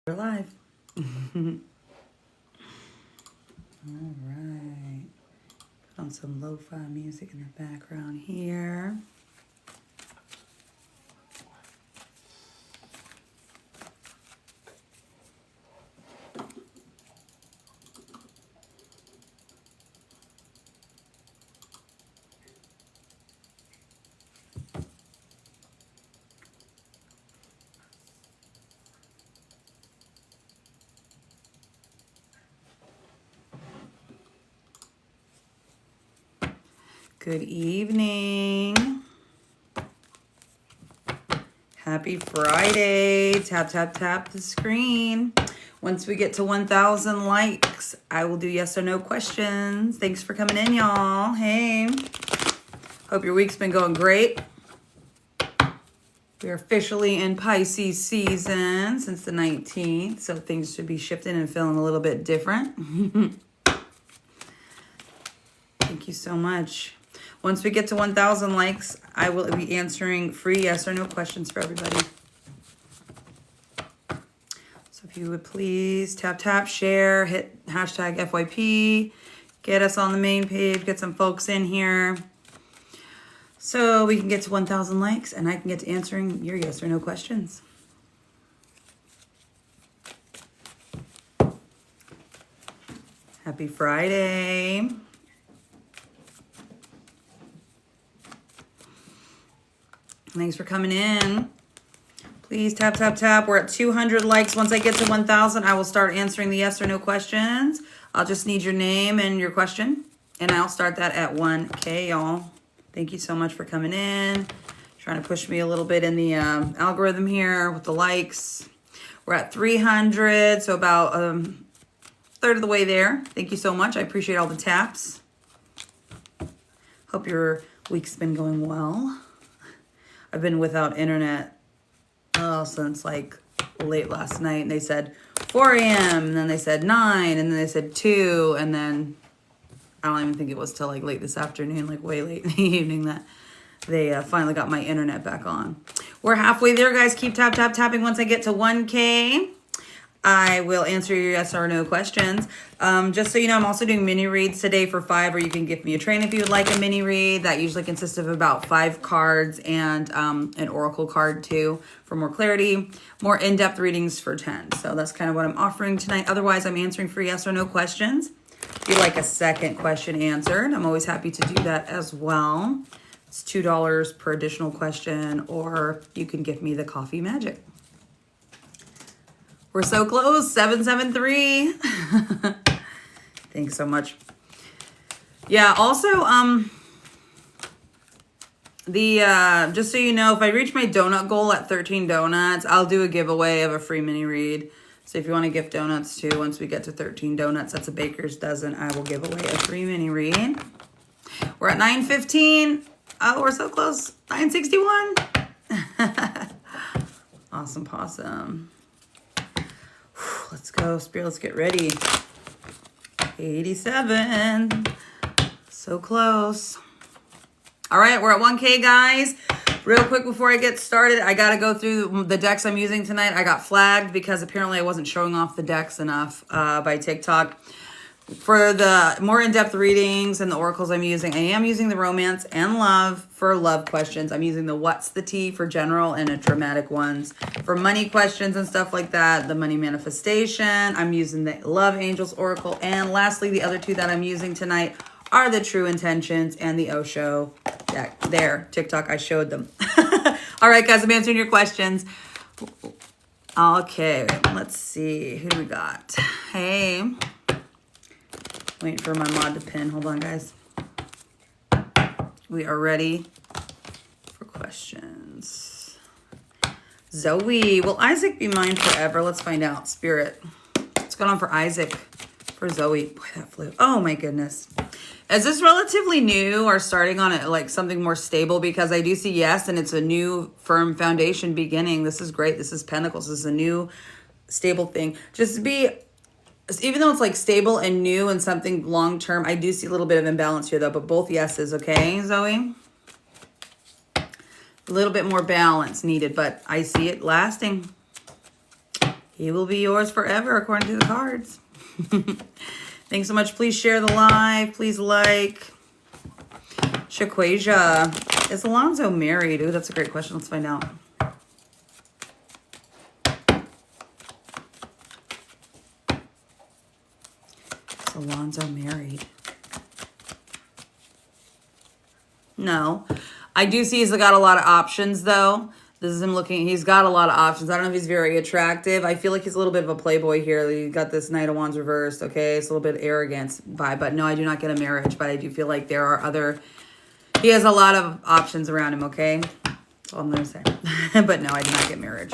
We're live. All right. Put on some lo-fi music in the background here. Good evening. Happy Friday. Tap, tap, tap the screen. Once we get to 1,000 likes, I will do yes or no questions. Thanks for coming in, y'all. Hey. Hope your week's been going great. We're officially in Pisces season since the 19th, so things should be shifting and feeling a little bit different. Thank you so much. Once we get to 1,000 likes, I will be answering free yes or no questions for everybody. So if you would please tap, tap, share, hit hashtag FYP, get us on the main page, get some folks in here so we can get to 1,000 likes and I can get to answering your yes or no questions. Happy Friday. Thanks for coming in. Please tap, tap, tap. We're at 200 likes. Once I get to 1,000, I will start answering the yes or no questions. I'll just need your name and your question. And I'll start that at 1K, y'all. Thank you so much for coming in. Trying to push me a little bit in the algorithm here with the likes. We're at 300, so about a third of the way there. Thank you so much. I appreciate all the taps. Hope your week's been going well. I've been without internet since like late last night. And they said 4 a.m. and then they said 9 and then they said 2. And then I don't even think it was till like late this afternoon, like way late in the evening that they finally got my internet back on. We're halfway there, guys. Keep tap, tap, tapping. Once I get to 1K, I will answer your yes or no questions. Just so you know, I'm also doing mini reads today for 5, or you can give me a train if you would like a mini read. That usually consists of about 5 cards and an oracle card too for more clarity. More in-depth readings for 10. So that's kind of what I'm offering tonight. Otherwise, I'm answering for yes or no questions. If you'd like a second question answered, I'm always happy to do that as well. It's $2 per additional question, or you can give me the coffee magic. We're so close, 773. Thanks so much. Yeah, also, just so you know, if I reach my donut goal at 13 donuts, I'll do a giveaway of a free mini read. So if you want to gift donuts too, once we get to 13 donuts, that's a baker's dozen, I will give away a free mini read. We're at 9:15. Oh, we're so close. 9:61. Awesome possum. Let's go, Spirit. Let's get ready. 87. So close. All right, we're at 1K, guys. Real quick before I get started, I got to go through the decks I'm using tonight. I got flagged because apparently I wasn't showing off the decks enough by TikTok. For the more in-depth readings and the oracles I'm using, I am using the romance and love for love questions. I'm using the what's the tea for general and dramatic ones. For money questions and stuff like that, the money manifestation, I'm using the love angels oracle. And lastly, the other 2 that I'm using tonight are the true intentions and the Osho deck. There, TikTok, I showed them. All right, guys, I'm answering your questions. Okay, let's see. Who do we got? Hey. Waiting for my mod to pin. Hold on, guys. We are ready for questions. Zoe. Will Isaac be mine forever? Let's find out. Spirit. What's going on for Isaac? For Zoe. Boy, that flew. Oh, my goodness. Is this relatively new or starting on it like something more stable? Because I do see yes, and it's a new firm foundation beginning. This is great. This is Pentacles. This is a new stable thing. Just be... Even though it's like stable and new and something long-term, I do see a little bit of imbalance here though, but both yeses, okay, Zoe? A little bit more balance needed, but I see it lasting. He will be yours forever, according to the cards. Thanks so much. Please share the live. Please like. Shaquasia. Is Alonzo married? Ooh, that's a great question. Let's find out. Is Alonzo married? No. I do see he's got a lot of options, though. This is him looking. He's got a lot of options. I don't know if he's very attractive. I feel like he's a little bit of a playboy here. He got this Knight of Wands reversed. Okay, it's a little bit arrogance vibe. But no, I do not get a marriage. But I do feel like there are other... He has a lot of options around him, okay? That's all I'm going to say. But no, I do not get marriage.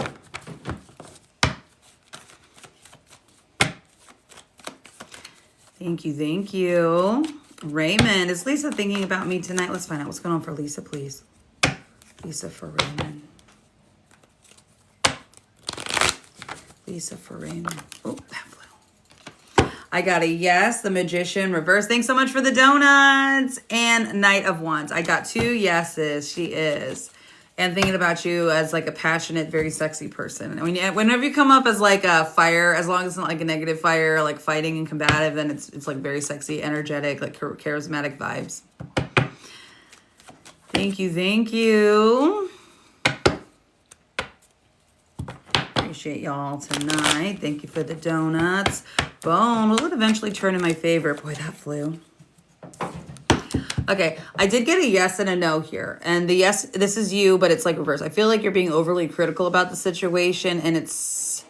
Thank you, thank you. Raymond, is Lisa thinking about me tonight? Let's find out what's going on for Lisa, please. Lisa for Raymond. Lisa for Raymond. Oh, that flew. I got a yes, the Magician reverse. Thanks so much for the donuts. And Knight of Wands. I got 2 yeses. She is. And thinking about you as like a passionate, very sexy person. And whenever you come up as like a fire, as long as it's not like a negative fire, like fighting and combative, then it's like very sexy, energetic, like charismatic vibes. Thank you, thank you. Appreciate y'all tonight. Thank you for the donuts. Bone will it eventually turn in my favor? Boy, that flew. Okay, I did get a yes and a no here. And the yes, this is you, but it's like reverse. I feel like you're being overly critical about the situation, and it's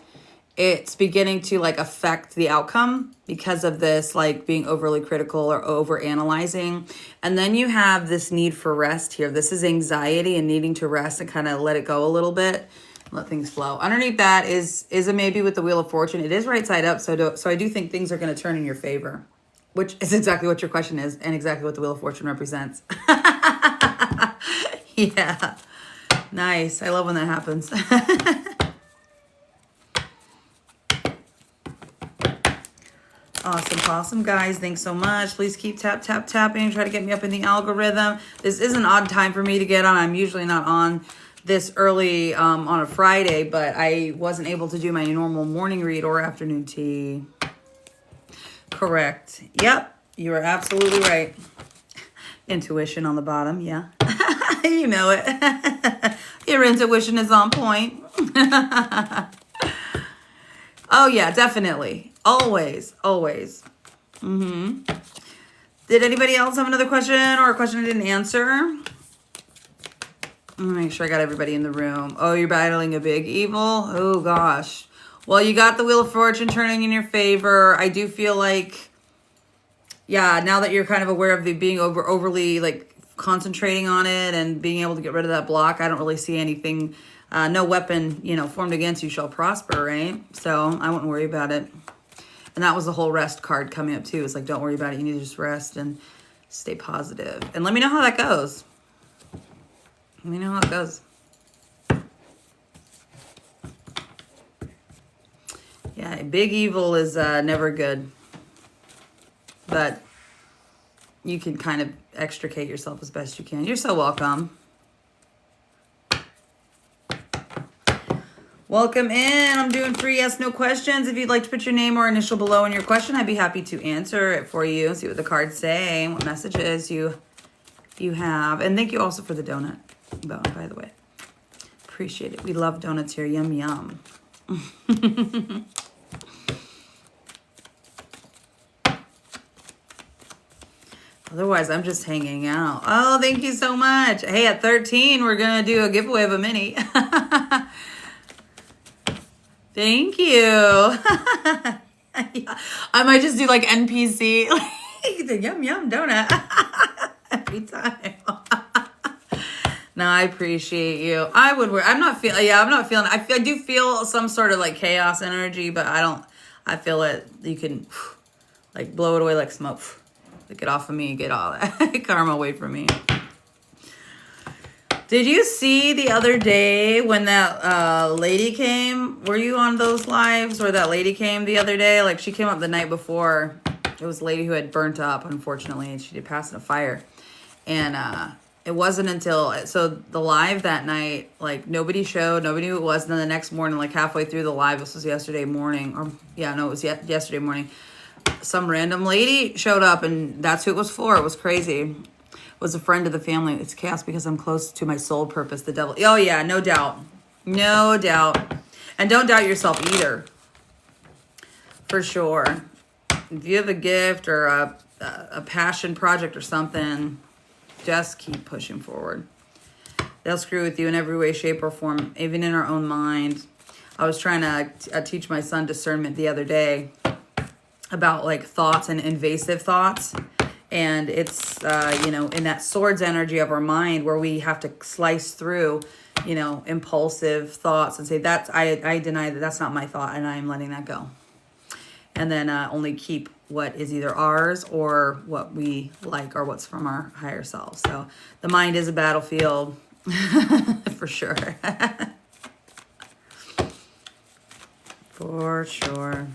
beginning to like affect the outcome because of this, like being overly critical or over analyzing. And then you have this need for rest here. This is anxiety and needing to rest and kind of let it go a little bit. Let things flow. Underneath that is a maybe with the Wheel of Fortune. It is right side up, so I do think things are going to turn in your favor, which is exactly what your question is and exactly what the Wheel of Fortune represents. Yeah. Nice. I love when that happens. Awesome, guys. Thanks so much. Please keep tapping. Try to get me up in the algorithm. This is an odd time for me to get on. I'm usually not on this early on a Friday, but I wasn't able to do my normal morning read or afternoon tea. Correct. Yep, you are absolutely right. Intuition on the bottom, yeah. You know it. Your intuition is on point. Oh, yeah, definitely. Always. Did anybody else have another question or a question I didn't answer? Let me make sure I got everybody in the room. Oh, you're battling a big evil? Oh, gosh. Well, you got the Wheel of Fortune turning in your favor. I do feel like, yeah, now that you're kind of aware of the being overly, like, concentrating on it and being able to get rid of that block, I don't really see anything, no weapon, formed against you shall prosper, right? So I wouldn't worry about it. And that was the whole rest card coming up, too. It's like, don't worry about it. You need to just rest and stay positive. And let me know how that goes. Let me know how it goes. Yeah, big evil is never good. But you can kind of extricate yourself as best you can. You're so welcome. Welcome in. I'm doing free yes, no questions. If you'd like to put your name or initial below in your question, I'd be happy to answer it for you. See what the cards say, what messages you have. And thank you also for the donut, by the way. Appreciate it. We love donuts here. Yum, yum. Otherwise, I'm just hanging out. Oh, thank you so much. Hey, at 13, we're going to do a giveaway of a mini. Thank you. I might just do like NPC. The yum, yum donut. Every time. No, I appreciate you. I'm not feeling, I do feel some sort of like chaos energy, but I feel it. You can like blow it away like smoke. Get off of me, get all that karma away from me. Did you see the other day when that lady came? Were you on those lives where that lady came the other day? Like she came up the night before. It was a lady who had burnt up, unfortunately, and she did pass in a fire. And It wasn't until, so the live that night, like nobody showed, nobody knew who it was. And then the next morning, like halfway through the live, this was yesterday morning, or yeah, no, it was yesterday morning. Some random lady showed up, and that's who it was for. It was crazy. It was a friend of the family. It's chaos because I'm close to my soul purpose, the devil. Oh yeah, no doubt. No doubt. And don't doubt yourself either. For sure. If you have a gift or a passion project or something, just keep pushing forward. They'll screw with you in every way, shape, or form, even in our own mind. I was trying to teach my son discernment the other day about like thoughts and invasive thoughts. And it's, you know, in that swords energy of our mind where we have to slice through, you know, impulsive thoughts and say, I deny that that's not my thought and I'm letting that go. And then only keep what is either ours or what we like or what's from our higher self. So the mind is a battlefield for sure. For sure.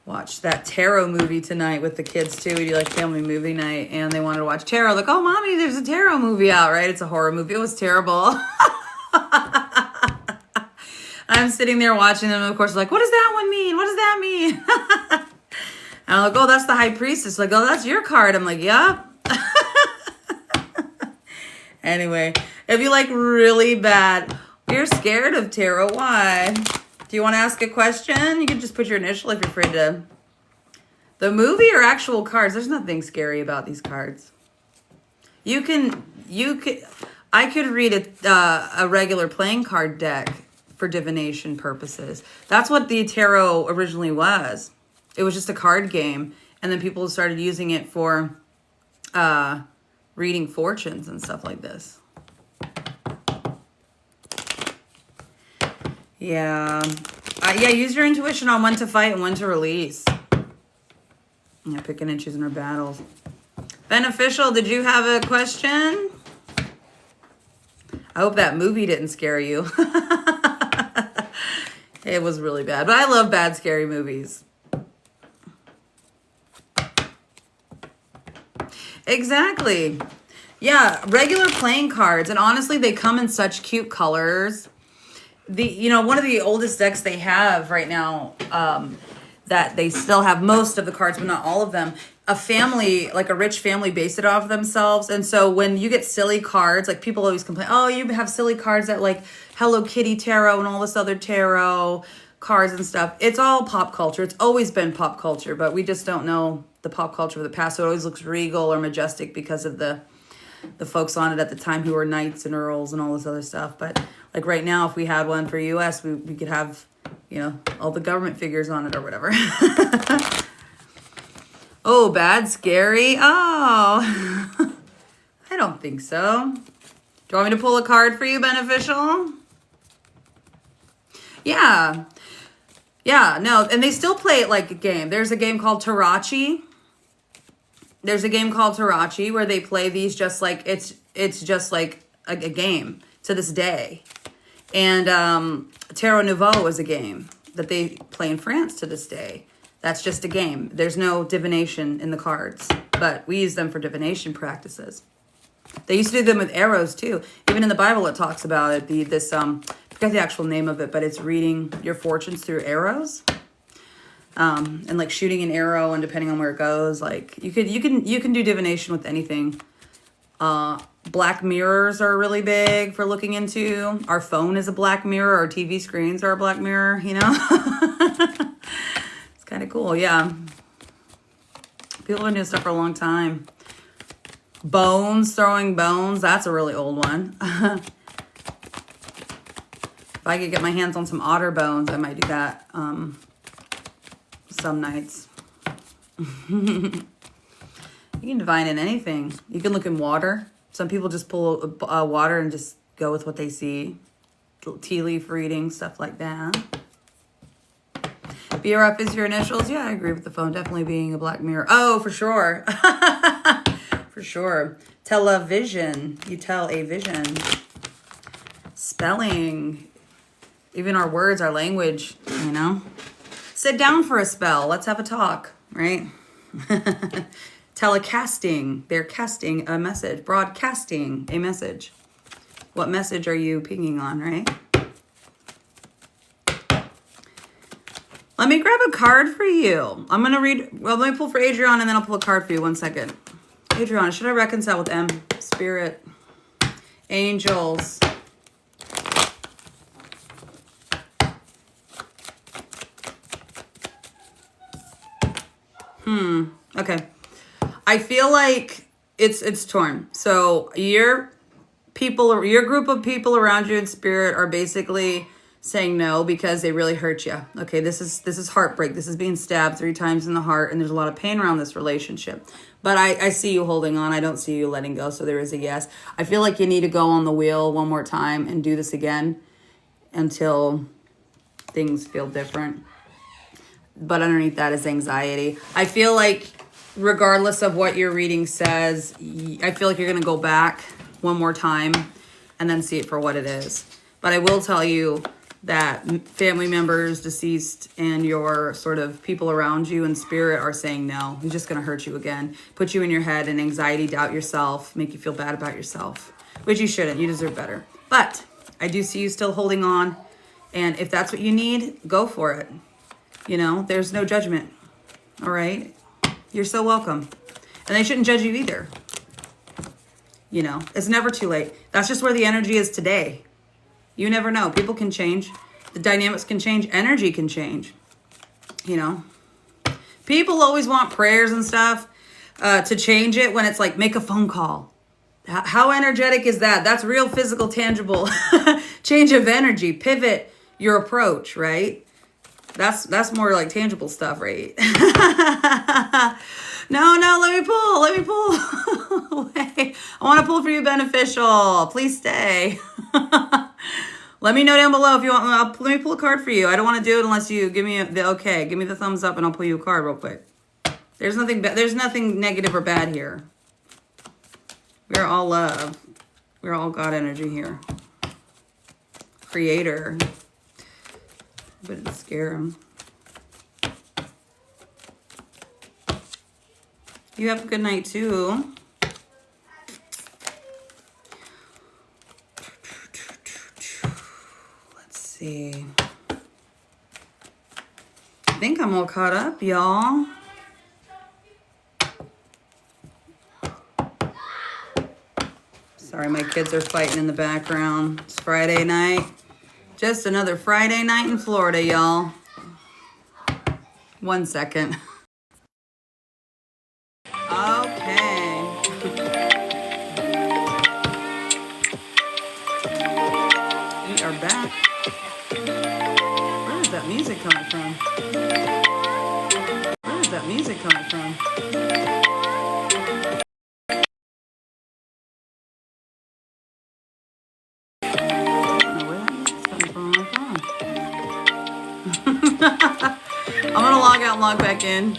Watched that tarot movie tonight with the kids too. We do like family movie night and they wanted to watch tarot. Like, oh mommy, there's a tarot movie out, right? It's a horror movie. It was terrible. I'm sitting there watching them, and of course, like, what does that one mean? What does that mean? And I'm like, oh, that's the high priestess. Like, oh, that's your card. I'm like, yep. Anyway, if you like really bad, you're scared of tarot, why? Do you want to ask a question? You can just put your initial if you're afraid to. The movie or actual cards? There's nothing scary about these cards. I could read a regular playing card deck for divination purposes. That's what the tarot originally was. It was just a card game. And then people started using it for reading fortunes and stuff like this. Yeah. Yeah, use your intuition on when to fight and when to release. Yeah, picking and choosing our battles. Beneficial, did you have a question? I hope that movie didn't scare you. It was really bad. But I love bad, scary movies. Exactly. Yeah, regular playing cards. And honestly, they come in such cute colors. One of the oldest decks they have right now, that they still have most of the cards, but not all of them. A family, like a rich family, based it off themselves. And so when you get silly cards, like people always complain, oh, you have silly cards that like Hello Kitty tarot and all this other tarot cards and stuff. It's all pop culture. It's always been pop culture, but we just don't know the pop culture of the past. So it always looks regal or majestic because of the folks on it at the time who were knights and earls and all this other stuff. But like right now, if we had one for US, we could have, all the government figures on it or whatever. Oh, bad, scary. Oh, I don't think so. Do you want me to pull a card for you, beneficial? Yeah. Yeah, no, and they still play it like a game. There's a game called Tarachi. Where they play these just like, it's just like a game to this day. And Tarot Nouveau is a game that they play in France to this day. That's just a game. There's no divination in the cards, but we use them for divination practices. They used to do them with arrows too. Even in the Bible, it talks about it. I forget the actual name of it, but it's reading your fortunes through arrows, and like shooting an arrow, and depending on where it goes, like you can do divination with anything. Black mirrors are really big for looking into. Our phone is a black mirror. Our TV screens are a black mirror. It's kind of cool, yeah. People have been doing stuff for a long time. Throwing bones, that's a really old one. If I could get my hands on some otter bones, I might do that some nights. You can divine in anything. You can look in water. Some people just pull water and just go with what they see. Tea leaf reading, stuff like that. BRF is your initials. Yeah, I agree with the phone definitely being a black mirror. Oh, for sure. For sure. Television. You tell a vision. Spelling. Even our words, our language, Sit down for a spell. Let's have a talk, right? telecasting. They're casting a message, broadcasting a message. What message are you pinging on, right? Let me grab a card for you. I'm going to read, well, let me pull for Adriana and then I'll pull a card for you. 1 second. Adriana, should I reconcile with M? Spirit, angels. Okay. I feel like it's torn. So your group of people around you in spirit are basically saying no because they really hurt you. Okay, this is heartbreak. This is being stabbed 3 times in the heart, and there's a lot of pain around this relationship. But I see you holding on. I don't see you letting go, so there is a yes. I feel like you need to go on the wheel one more time and do this again until things feel different. But underneath that is anxiety. I feel like regardless of what your reading says, I feel like you're going to go back one more time and then see it for what it is. But I will tell you that family members, deceased, and your sort of people around you in spirit are saying no. He's just going to hurt you again. Put you in your head and anxiety, doubt yourself, make you feel bad about yourself, which you shouldn't. You deserve better. But I do see you still holding on. And if that's what you need, go for it. You know, there's no judgment. All right? You're so welcome. And they shouldn't judge you either. You know, it's never too late. That's just where the energy is today. You never know. People can change. The dynamics can change. Energy can change. You know, people always want prayers and stuff to change it when it's like, make a phone call. How energetic is that? That's real physical, tangible change of energy. Pivot your approach, right? That's more like tangible stuff, right? No, let me pull. Wait, I want to pull for you beneficial. Please stay. Let me know down below if you want. Let me pull a card for you. I don't want to do it unless you give me the okay. Give me the thumbs up and I'll pull you a card real quick. There's nothing negative or bad here. We're all love. We're all God energy here. Creator. But it'd scare him. You have a good night too. Let's see. I think I'm all caught up, y'all. Sorry, my kids are fighting in the background. It's Friday night. Just another Friday night in Florida, y'all. 1 second. Okay. We are back. Where is that music coming from? Where is that music coming from? I'm gonna log out and log back in.